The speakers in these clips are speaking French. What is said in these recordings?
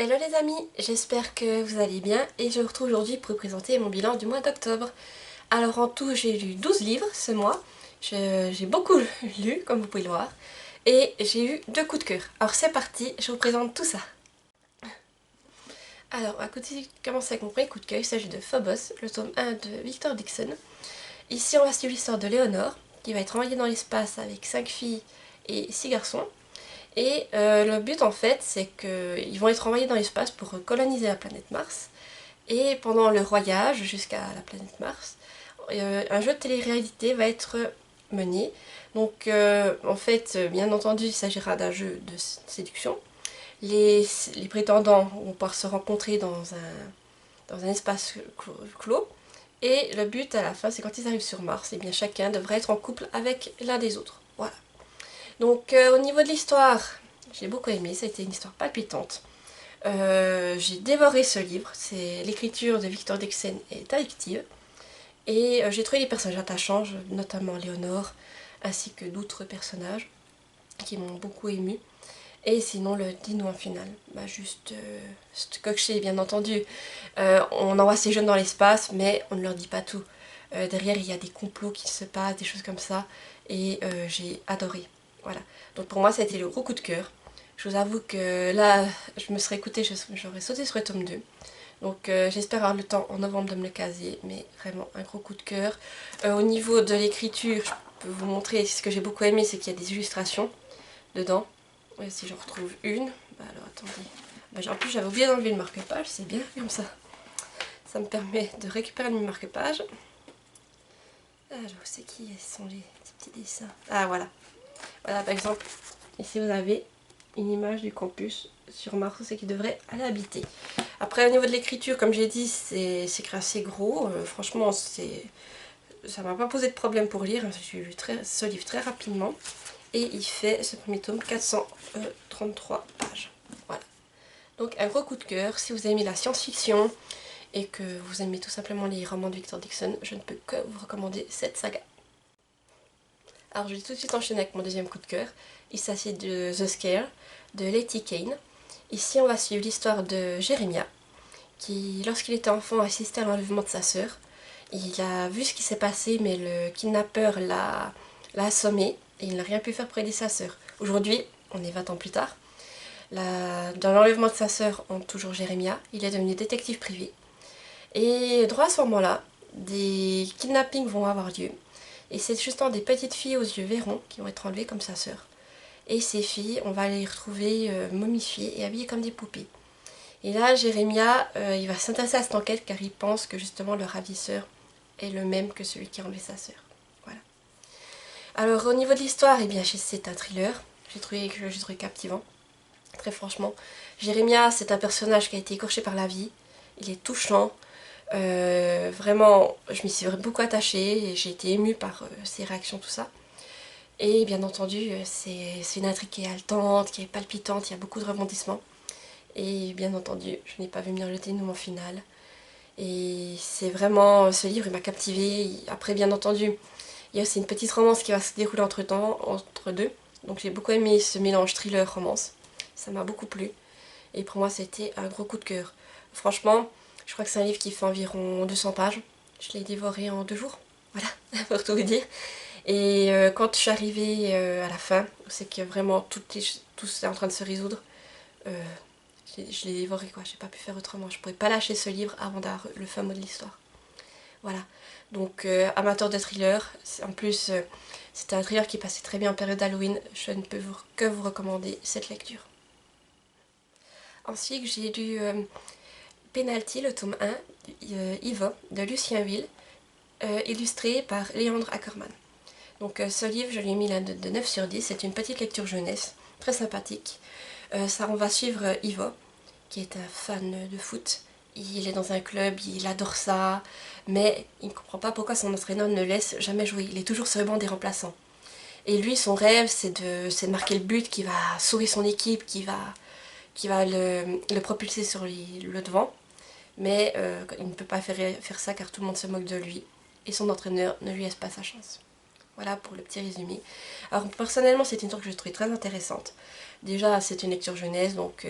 Hello les amis, j'espère que vous allez bien et je vous retrouve aujourd'hui pour vous présenter mon bilan du mois d'octobre. Alors en tout j'ai lu 12 livres ce mois, j'ai beaucoup lu comme vous pouvez le voir et j'ai eu 2 coups de cœur. Alors c'est parti, je vous présente tout ça. Alors on va commencer avec mon premier coup de cœur, il s'agit de Phobos, le tome 1 de Victor Dixon. Ici on va suivre l'histoire de Léonore qui va être envoyée dans l'espace avec 5 filles et 6 garçons. Et le but en fait c'est qu'ils vont être envoyés dans l'espace pour coloniser la planète Mars. Et pendant leur voyage jusqu'à la planète Mars, un jeu de télé-réalité va être mené. Donc en fait, bien entendu, il s'agira d'un jeu de séduction. Les prétendants vont pouvoir se rencontrer dans un espace clos. Et le but à la fin, c'est quand ils arrivent sur Mars, et bien chacun devrait être en couple avec l'un des autres. Voilà. Donc au niveau de l'histoire, j'ai beaucoup aimé, ça a été une histoire palpitante. J'ai dévoré ce livre, l'écriture de Victor Dixon est addictive. Et j'ai trouvé les personnages attachants, notamment Léonore, ainsi que d'autres personnages qui m'ont beaucoup ému. Et sinon le dénouement final, juste coché bien entendu. On envoie ces jeunes dans l'espace, mais on ne leur dit pas tout. Derrière il y a des complots qui se passent, des choses comme ça, et j'ai adoré. Voilà, donc pour moi ça a été le gros coup de cœur. Je vous avoue que là, je me serais écoutée, j'aurais sauté sur le tome 2. Donc j'espère avoir le temps en novembre de me le caser, mais vraiment un gros coup de cœur. Au niveau de l'écriture, je peux vous montrer, ce que j'ai beaucoup aimé, c'est qu'il y a des illustrations dedans. Et si j'en retrouve une, alors attendez. En plus j'avais oublié d'enlever le marque-page, c'est bien comme ça. Ça me permet de récupérer mes marque-pages. Alors, c'est qui sont les petits dessins? Ah voilà. Voilà par exemple, ici vous avez une image du campus sur Mars, c'est qui devrait aller habiter. Après au niveau de l'écriture, comme j'ai dit, c'est assez gros. Franchement, ça m'a pas posé de problème pour lire. J'ai lu ce livre très rapidement. Et il fait, ce premier tome, 433 pages. Voilà. Donc un gros coup de cœur. Si vous aimez la science-fiction et que vous aimez tout simplement les romans de Victor Dixon, je ne peux que vous recommander cette saga. Alors je vais tout de suite enchaîner avec mon deuxième coup de cœur. Il s'agit de The Scare de Letty Kane. Ici on va suivre l'histoire de Jérémia qui, lorsqu'il était enfant, assistait à l'enlèvement de sa sœur. Il a vu ce qui s'est passé, mais le kidnappeur l'a assommé et il n'a rien pu faire pour aider sa sœur. Aujourd'hui, on est 20 ans plus tard, dans l'enlèvement de sa sœur, on toujours Jérémia, il est devenu détective privé. Et droit à ce moment-là, des kidnappings vont avoir lieu. Et c'est justement des petites filles aux yeux verrons qui vont être enlevées comme sa sœur. Et ces filles, on va les retrouver momifiées et habillées comme des poupées. Et là, Jérémia, il va s'intéresser à cette enquête car il pense que justement le ravisseur est le même que celui qui a enlevé sa sœur. Voilà. Alors au niveau de l'histoire, eh bien c'est un thriller. J'ai trouvé captivant. Très franchement. Jérémia, c'est un personnage qui a été écorché par la vie. Il est touchant. Vraiment, je m'y suis beaucoup attachée et j'ai été émue par ses réactions, tout ça. Et bien entendu, c'est une intrigue qui est haletante, qui est palpitante, il y a beaucoup de rebondissements. Et bien entendu, je n'ai pas vu venir le dénouement final. Et c'est vraiment, ce livre il m'a captivée. Après bien entendu, il y a aussi une petite romance qui va se dérouler entre deux. Donc j'ai beaucoup aimé ce mélange thriller-romance. Ça m'a beaucoup plu. Et pour moi c'était un gros coup de cœur. Franchement, je crois que c'est un livre qui fait environ 200 pages. Je l'ai dévoré en 2 jours. Voilà, pour tout vous dire. Et quand je suis arrivée à la fin, c'est que vraiment tout est en train de se résoudre. Je l'ai dévoré quoi, j'ai pas pu faire autrement. Je pourrais pas lâcher ce livre avant d'avoir le fin mot de l'histoire. Voilà. Donc amateur de thriller, en plus c'était un thriller qui passait très bien en période d'Halloween. Je ne peux que vous recommander cette lecture. Ensuite j'ai lu Penalty, le tome 1, Eva de Lucien Will, illustré par Leandre Ackerman. Donc ce livre, je lui ai mis la note de 9 sur 10, c'est une petite lecture jeunesse, très sympathique. On va suivre Ivo, qui est un fan de foot. Il est dans un club, il adore ça, mais il ne comprend pas pourquoi son entraîneur ne le laisse jamais jouer. Il est toujours sur le banc des remplaçants. Et lui, son rêve, c'est de marquer le but qui va sauver son équipe, qui va le propulser sur le devant. Mais il ne peut pas faire ça car tout le monde se moque de lui. Et son entraîneur ne lui laisse pas sa chance. Voilà pour le petit résumé. Alors personnellement c'est une histoire que je trouve très intéressante. Déjà c'est une lecture jeunesse, donc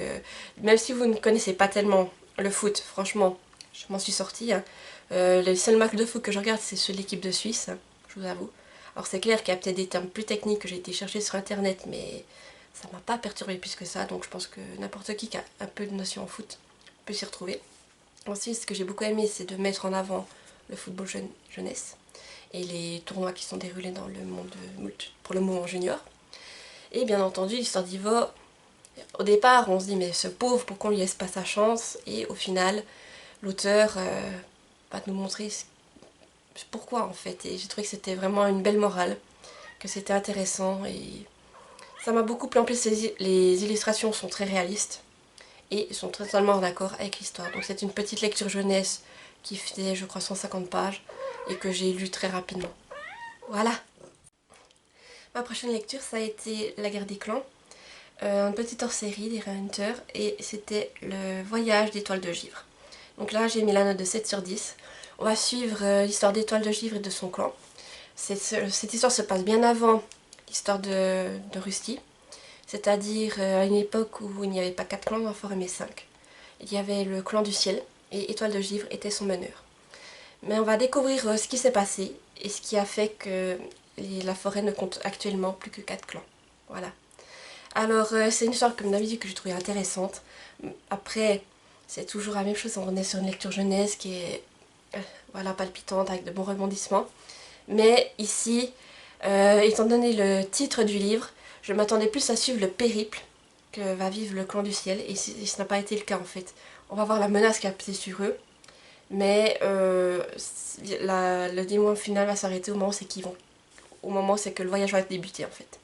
même si vous ne connaissez pas tellement le foot, franchement, je m'en suis sortie. Hein. Les seuls matchs de foot que je regarde c'est ceux de l'équipe de Suisse, hein, je vous avoue. Alors c'est clair qu'il y a peut-être des termes plus techniques que j'ai été chercher sur internet, mais ça m'a pas perturbé plus que ça, donc je pense que n'importe qui a un peu de notion en foot peut s'y retrouver. Ensuite, ce que j'ai beaucoup aimé, c'est de mettre en avant le football jeunesse et les tournois qui sont déroulés dans le monde pour le moment junior. Et bien entendu, l'histoire d'Ivo, au départ, on se dit mais ce pauvre, pourquoi on lui laisse pas sa chance? Et au final, l'auteur va nous montrer pourquoi en fait. Et j'ai trouvé que c'était vraiment une belle morale, que c'était intéressant et ça m'a beaucoup plu. En plus, les illustrations sont très réalistes et sont totalement d'accord avec l'histoire. Donc c'est une petite lecture jeunesse qui fait, je crois, 150 pages et que j'ai lu très rapidement. Voilà. Ma prochaine lecture, ça a été La guerre des clans, une petite hors-série des Hunter, et c'était le voyage d'Étoile de Givre. Donc là, j'ai mis la note de 7 sur 10. On va suivre l'histoire d'Étoile de Givre et de son clan. Cette histoire se passe bien avant l'histoire de Rusty, c'est-à-dire à une époque où il n'y avait pas 4 clans dans la forêt mais 5. Il y avait le clan du ciel et Étoile de Givre était son meneur. Mais on va découvrir ce qui s'est passé et ce qui a fait que la forêt ne compte actuellement plus que 4 clans. Voilà. Alors c'est une histoire comme d'habitude que j'ai trouvée intéressante. Après, c'est toujours la même chose, on est sur une lecture jeunesse qui est voilà, palpitante avec de bons rebondissements. Mais ici, étant donné le titre du livre, je m'attendais plus à suivre le périple que va vivre le clan du ciel, et ce n'a pas été le cas en fait. On va voir la menace qui a pesé sur eux, mais le démon final va s'arrêter au moment c'est que le voyage va débuter en fait.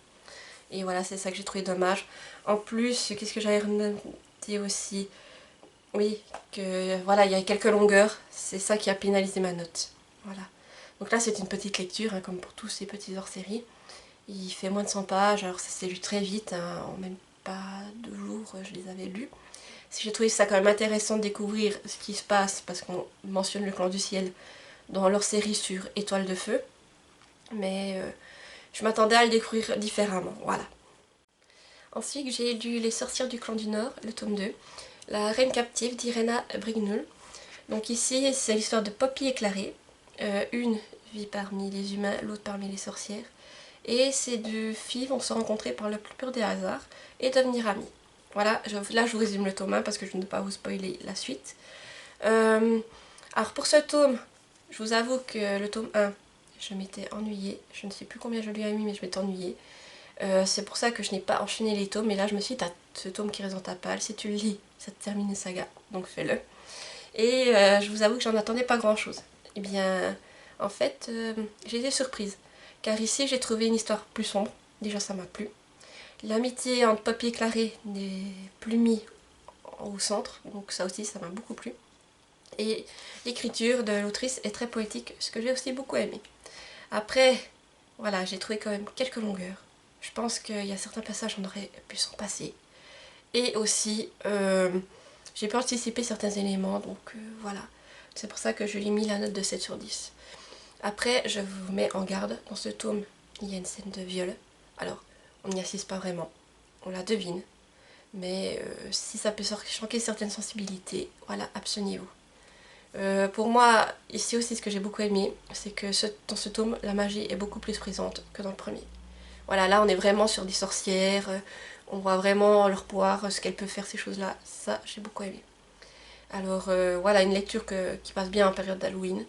Et voilà, c'est ça que j'ai trouvé dommage. En plus, qu'est-ce que j'avais noté aussi? Oui, que voilà, il y a quelques longueurs, c'est ça qui a pénalisé ma note. Voilà. Donc là, c'est une petite lecture, hein, comme pour tous ces petits hors-série. Il fait moins de 100 pages, alors ça s'est lu très vite, hein, en même pas 2 jours, je les avais lus. J'ai trouvé ça quand même intéressant de découvrir ce qui se passe, parce qu'on mentionne le clan du ciel dans leur série sur Étoile de Feu. Mais je m'attendais à le découvrir différemment, voilà. Ensuite, j'ai lu Les sorcières du clan du Nord, le tome 2, La reine captive d'Irena Brignol. Donc ici, c'est l'histoire de Poppy et Clarée. Une vit parmi les humains, l'autre parmi les sorcières. Et ces 2 filles vont se rencontrer par le plus pur des hasards et devenir amies. Voilà, là je vous résume le tome 1 parce que je ne veux pas vous spoiler la suite. Alors pour ce tome, je vous avoue que le tome 1, je m'étais ennuyée. Je ne sais plus combien je lui ai mis, mais je m'étais ennuyée. C'est pour ça que je n'ai pas enchaîné les tomes. Et là je me suis dit, t'as ce tome qui reste dans ta palle. Si tu le lis, ça te termine une saga, donc fais-le. Et je vous avoue que j'en attendais pas grand chose. Eh bien, en fait, j'ai été surprise. Car ici, j'ai trouvé une histoire plus sombre. Déjà, ça m'a plu. L'amitié entre Poppy et Clarée n'est plus mise au centre. Donc ça aussi, ça m'a beaucoup plu. Et l'écriture de l'autrice est très poétique, ce que j'ai aussi beaucoup aimé. Après, voilà, j'ai trouvé quand même quelques longueurs. Je pense qu'il y a certains passages, on aurait pu s'en passer. Et aussi, j'ai pu anticiper certains éléments, donc voilà. C'est pour ça que je lui ai mis la note de 7 sur 10. Après, je vous mets en garde, dans ce tome, il y a une scène de viol. Alors, on n'y assiste pas vraiment, on la devine. Mais si ça peut choquer certaines sensibilités, voilà, abstenez-vous. Pour moi, ici aussi, ce que j'ai beaucoup aimé, c'est que dans ce tome, la magie est beaucoup plus présente que dans le premier. Voilà, là, on est vraiment sur des sorcières, on voit vraiment leur pouvoir, ce qu'elles peuvent faire, ces choses-là. Ça, j'ai beaucoup aimé. Alors, voilà, une lecture qui passe bien en période d'Halloween.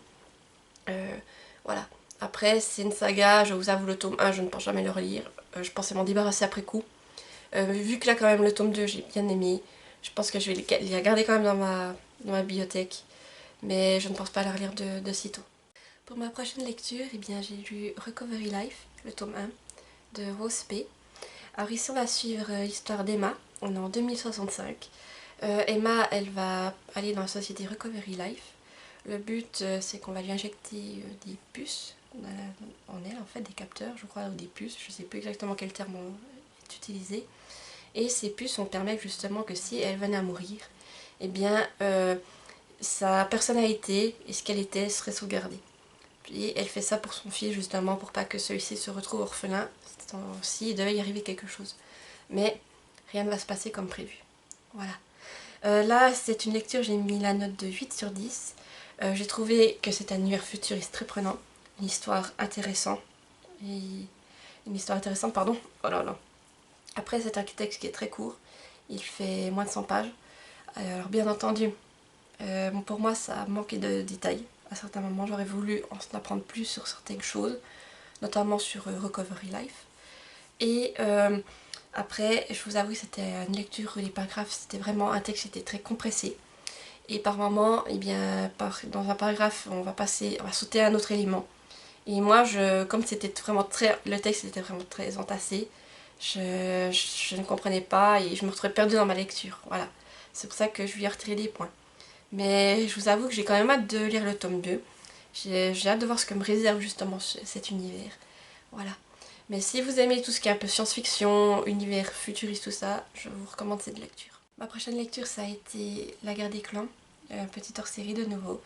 Voilà. Après, c'est une saga, je vous avoue, le tome 1, je ne pense jamais le relire. Je pensais m'en débarrasser après coup. Vu que là, quand même, le tome 2, j'ai bien aimé. Je pense que je vais les garder quand même dans ma bibliothèque. Mais je ne pense pas la relire de sitôt. Pour ma prochaine lecture, eh bien, j'ai lu Recovery Life, le tome 1, de Rose P. Alors ici, on va suivre l'histoire d'Emma. On est en 2065. Emma, elle va aller dans la société Recovery Life. Le but, c'est qu'on va lui injecter des puces en elle, en fait, des capteurs, je crois, ou des puces. Je ne sais plus exactement quel terme est utilisé. Et ces puces vont permettre justement que si elle venait à mourir, eh bien, sa personnalité et ce qu'elle était serait sauvegardée. Et elle fait ça pour son fils justement, pour pas que celui-ci se retrouve orphelin s'il devait y arriver quelque chose. Mais rien ne va se passer comme prévu. Voilà. Là, c'est une lecture, j'ai mis la note de 8 sur 10. J'ai trouvé que c'est un univers futuriste très prenant, une histoire intéressante. Pardon. Oh là là. Après, c'est un texte qui est très court. Il fait moins de 100 pages. Alors bien entendu, pour moi, ça a manqué de détails. À certains moments, j'aurais voulu en apprendre plus sur certaines choses, notamment sur Recovery Life. Et après, je vous avoue que c'était une lecture où les paragraphes, c'était vraiment un texte qui était très compressé. Et par moments, eh bien, dans un paragraphe, on va sauter à un autre élément. Et moi, comme c'était vraiment le texte était vraiment très entassé, je ne comprenais pas et je me retrouvais perdue dans ma lecture. Voilà. C'est pour ça que je lui ai retiré des points. Mais je vous avoue que j'ai quand même hâte de lire le tome 2. J'ai hâte de voir ce que me réserve justement cet univers. Voilà. Mais si vous aimez tout ce qui est un peu science-fiction, univers futuriste, tout ça, je vous recommande cette lecture. Ma prochaine lecture, ça a été La Guerre des Clans, un petit hors-série de nouveau.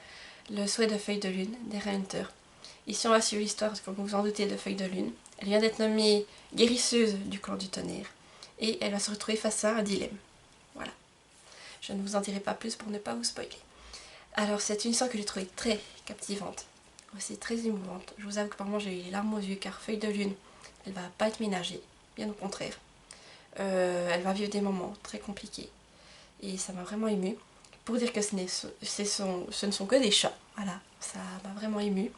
Le souhait de Feuille de Lune, d'Era Hunter. Ici, on va suivre l'histoire, comme vous vous en doutez, de Feuille de Lune. Elle vient d'être nommée guérisseuse du clan du tonnerre. Et elle va se retrouver face à un dilemme. Voilà. Je ne vous en dirai pas plus pour ne pas vous spoiler. Alors, c'est une histoire que j'ai trouvée très captivante. Aussi très émouvante. Je vous avoue que par moments, j'ai eu les larmes aux yeux, car Feuille de Lune, elle va pas être ménagée. Bien au contraire. Elle va vivre des moments très compliqués. Et ça m'a vraiment émue. Pour dire que ce ne sont que des chats. Voilà, ça m'a vraiment émue.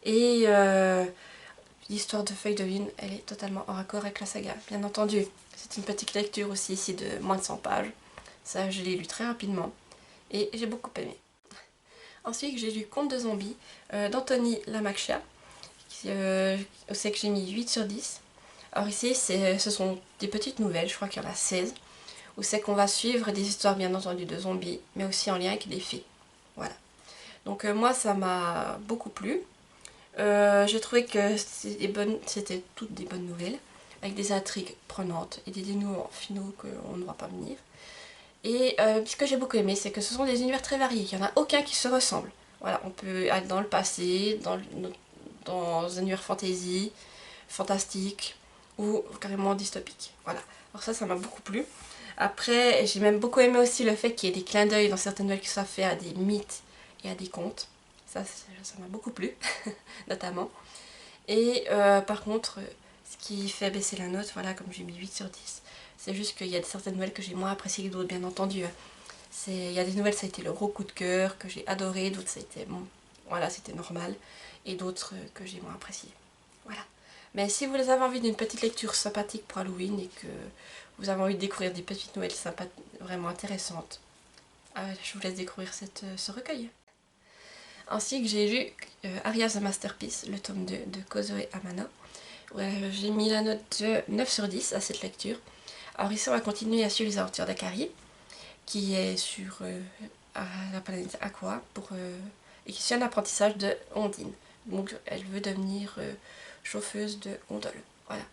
Et l'histoire de Feuille de Lune, elle est totalement en accord avec la saga. Bien entendu, c'est une petite lecture aussi ici de moins de 100 pages. Ça, je l'ai lu très rapidement. Et j'ai beaucoup aimé. Ensuite, j'ai lu Conte de zombies d'Anthony Lamacchia. C'est que j'ai mis 8 sur 10. Alors ici, ce sont des petites nouvelles, je crois qu'il y en a 16. Où c'est qu'on va suivre des histoires bien entendu de zombies, mais aussi en lien avec des fées. Voilà. Donc moi ça m'a beaucoup plu. J'ai trouvé que c'était toutes des bonnes nouvelles, avec des intrigues prenantes et des dénouements finaux qu'on ne voit pas venir. Et ce que j'ai beaucoup aimé, c'est que ce sont des univers très variés, il n'y en a aucun qui se ressemble. Voilà, on peut aller dans le passé, dans un univers fantasy, fantastique ou carrément dystopique. Voilà, alors ça m'a beaucoup plu. Après, j'ai même beaucoup aimé aussi le fait qu'il y ait des clins d'œil dans certaines nouvelles qui soient faits à des mythes et à des contes. Ça m'a beaucoup plu, notamment. Et par contre, ce qui fait baisser la note, voilà, comme j'ai mis 8 sur 10, c'est juste qu'il y a certaines nouvelles que j'ai moins appréciées que d'autres, bien entendu. Il y a des nouvelles, ça a été le gros coup de cœur, que j'ai adoré, d'autres ça a été, bon, voilà, c'était normal, et d'autres que j'ai moins appréciées. Voilà. Mais si vous avez envie d'une petite lecture sympathique pour Halloween et que vous avez envie de découvrir des petites nouvelles vraiment intéressantes, je vous laisse découvrir ce recueil. Ainsi que j'ai lu Aria the Masterpiece, le tome 2 de Kozoe Amano. J'ai mis la note de 9 sur 10 à cette lecture. Alors ici on va continuer à suivre les aventures d'Akari, qui est sur la planète Aqua, et qui suit un apprentissage de Ondine. Donc elle veut devenir chauffeuse de gondole. Voilà.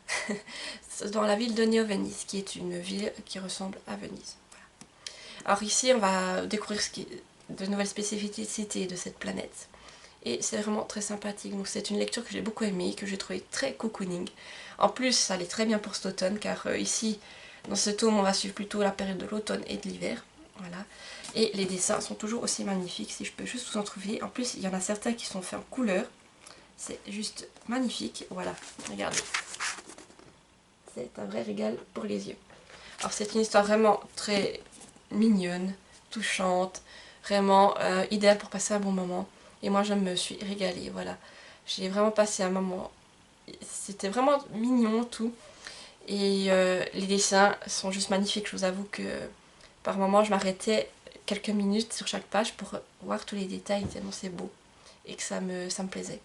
Dans la ville de Néo-Venise, qui est une ville qui ressemble à Venise. Voilà. Alors ici, on va découvrir de nouvelles spécificités de cette planète. Et c'est vraiment très sympathique. Donc c'est une lecture que j'ai beaucoup aimée, que j'ai trouvée très cocooning. En plus, ça allait très bien pour cet automne, car ici, dans ce tome, on va suivre plutôt la période de l'automne et de l'hiver. Voilà. Et les dessins sont toujours aussi magnifiques, si je peux juste vous en trouver. En plus, il y en a certains qui sont faits en couleur. C'est juste magnifique. Voilà, regardez. C'est un vrai régal pour les yeux. Alors c'est une histoire vraiment très mignonne, touchante, vraiment idéale pour passer un bon moment. Et moi je me suis régalée, voilà. J'ai vraiment passé un moment, c'était vraiment mignon tout. Et les dessins sont juste magnifiques, je vous avoue que par moments je m'arrêtais quelques minutes sur chaque page pour voir tous les détails tellement c'est beau. Et que ça me plaisait.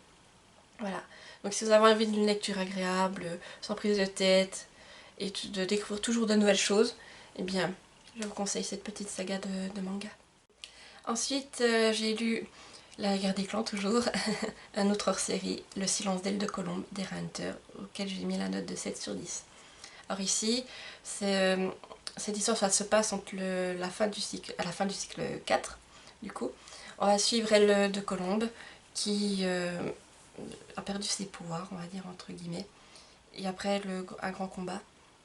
Voilà. Donc si vous avez envie d'une lecture agréable, sans prise de tête, et de découvrir toujours de nouvelles choses, eh bien, je vous conseille cette petite saga de manga. Ensuite, j'ai lu La Guerre des Clans, toujours, un autre hors-série, Le Silence d'Aile de Colombe, d'Era Hunter, auquel j'ai mis la note de 7 sur 10. Alors ici, cette histoire ça se passe entre à la fin du cycle 4, du coup. On va suivre Elle de Colombe, qui a perdu ses pouvoirs, on va dire entre guillemets. Et après un grand combat.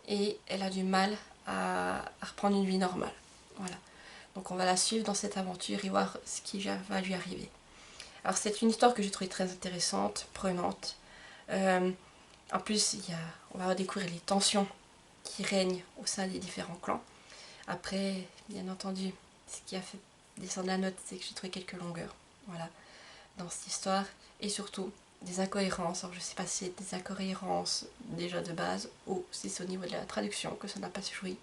Et elle a du mal à reprendre une vie normale. Voilà. Donc on va la suivre dans cette aventure et voir ce qui va lui arriver. Alors c'est une histoire que j'ai trouvée très intéressante, prenante. En plus, on va découvrir les tensions qui règnent au sein des différents clans. Après, bien entendu, ce qui a fait descendre la note, c'est que j'ai trouvé quelques longueurs. Voilà, dans cette histoire. Et surtout, des incohérences. Alors je ne sais pas si c'est des incohérences déjà de base ou si c'est au niveau de la traduction que ça n'a pas suffi,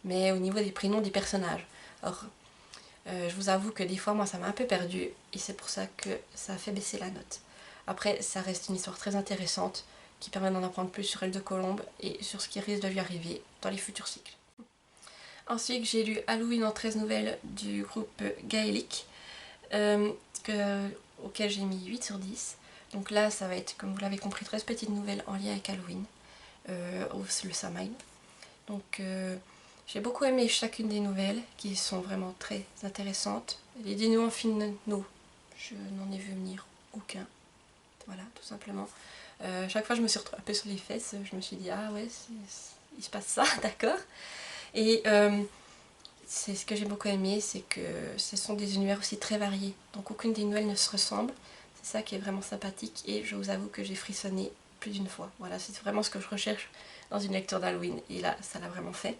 mais au niveau des prénoms des personnages. Alors je vous avoue que des fois moi ça m'a un peu perdu et c'est pour ça que ça a fait baisser la note. Après ça reste une histoire très intéressante qui permet d'en apprendre plus sur Elle de Colombe et sur ce qui risque de lui arriver dans les futurs cycles. Ensuite j'ai lu Halloween en 13 nouvelles du groupe Gaélique auquel j'ai mis 8 sur 10. Donc là, ça va être, comme vous l'avez compris, 13 petites nouvelles en lien avec Halloween, le Samhain. Donc j'ai beaucoup aimé chacune des nouvelles, qui sont vraiment très intéressantes. Les dénouements finaux, je n'en ai vu venir aucun. Voilà, tout simplement. Chaque fois, je me suis retrouvée un peu sur les fesses, je me suis dit, ah ouais, il se passe ça, d'accord. Et c'est ce que j'ai beaucoup aimé, c'est que ce sont des univers aussi très variés. Donc aucune des nouvelles ne se ressemble. C'est ça qui est vraiment sympathique et je vous avoue que j'ai frissonné plus d'une fois. Voilà, c'est vraiment ce que je recherche dans une lecture d'Halloween et là, ça l'a vraiment fait.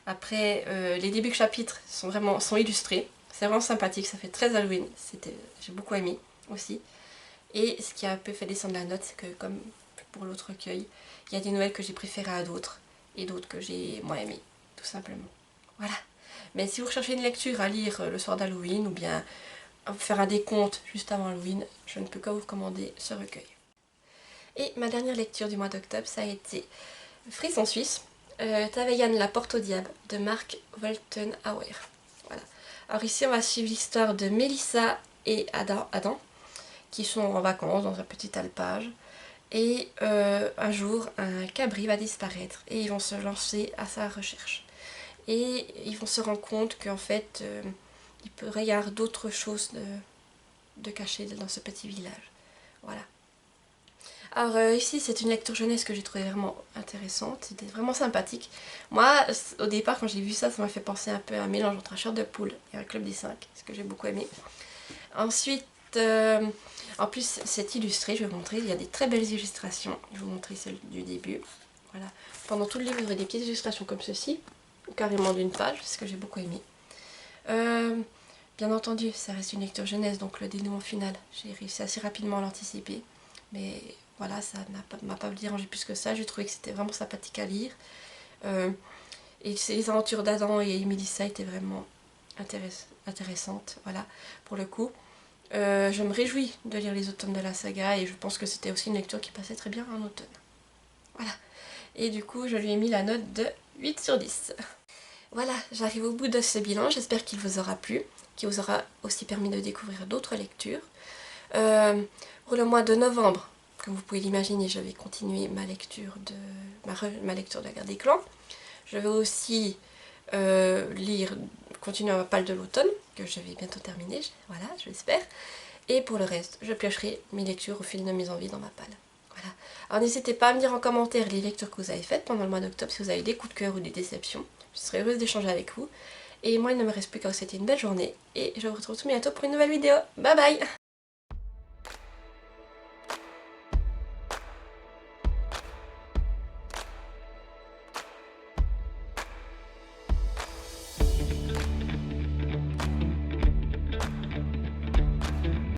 Après, les débuts de chapitres sont illustrés. C'est vraiment sympathique, ça fait très Halloween. J'ai beaucoup aimé aussi. Et ce qui a un peu fait descendre la note, c'est que comme pour l'autre recueil, il y a des nouvelles que j'ai préférées à d'autres et d'autres que j'ai moins aimées, tout simplement. Voilà. Mais si vous recherchez une lecture à lire le soir d'Halloween ou bien faire un décompte juste avant Halloween, je ne peux que vous recommander ce recueil. Et ma dernière lecture du mois d'octobre, ça a été Frisson Suisse, Taveyan la porte au diable de Mark Woltenhauer. Voilà. Alors ici on va suivre l'histoire de Mélissa et Adam qui sont en vacances dans un petit alpage. Et un jour, un cabri va disparaître et ils vont se lancer à sa recherche. Et ils vont se rendre compte qu'en fait, il pourrait y avoir d'autres choses de cachées dans ce petit village. Voilà. Alors ici, c'est une lecture jeunesse que j'ai trouvée vraiment intéressante. C'était vraiment sympathique. Moi, au départ, quand j'ai vu ça, ça m'a fait penser un peu à un mélange entre un Chair de poule et un Club des 5, ce que j'ai beaucoup aimé. Ensuite, en plus, c'est illustré, je vais vous montrer. Il y a des très belles illustrations. Je vais vous montrer celle du début. Voilà. Pendant tout le livre, il y aurait des petites illustrations comme ceci, carrément d'une page, ce que j'ai beaucoup aimé. Bien entendu, ça reste une lecture jeunesse, donc le dénouement final, j'ai réussi assez rapidement à l'anticiper. Mais voilà, ça m'a pas dérangé plus que ça. J'ai trouvé que c'était vraiment sympathique à lire. Et les aventures d'Adam et Mélissa étaient vraiment intéressantes, voilà, pour le coup. Je me réjouis de lire les automnes de la saga et je pense que c'était aussi une lecture qui passait très bien en automne. Voilà. Et du coup, je lui ai mis la note de 8 sur 10. Voilà, j'arrive au bout de ce bilan. J'espère qu'il vous aura plu, qu'il vous aura aussi permis de découvrir d'autres lectures. Pour le mois de novembre, comme vous pouvez l'imaginer, je vais continuer ma lecture de la Guerre des Clans. Je vais aussi continuer ma palle de l'automne, que je vais bientôt terminer, voilà, je l'espère. Et pour le reste, je piocherai mes lectures au fil de mes envies dans ma palle. Voilà. Alors n'hésitez pas à me dire en commentaire les lectures que vous avez faites pendant le mois d'octobre, si vous avez des coups de cœur ou des déceptions. Je serais heureuse d'échanger avec vous. Et moi, il ne me reste plus qu'à vous souhaiter une belle journée. Et je vous retrouve tout bientôt pour une nouvelle vidéo. Bye bye!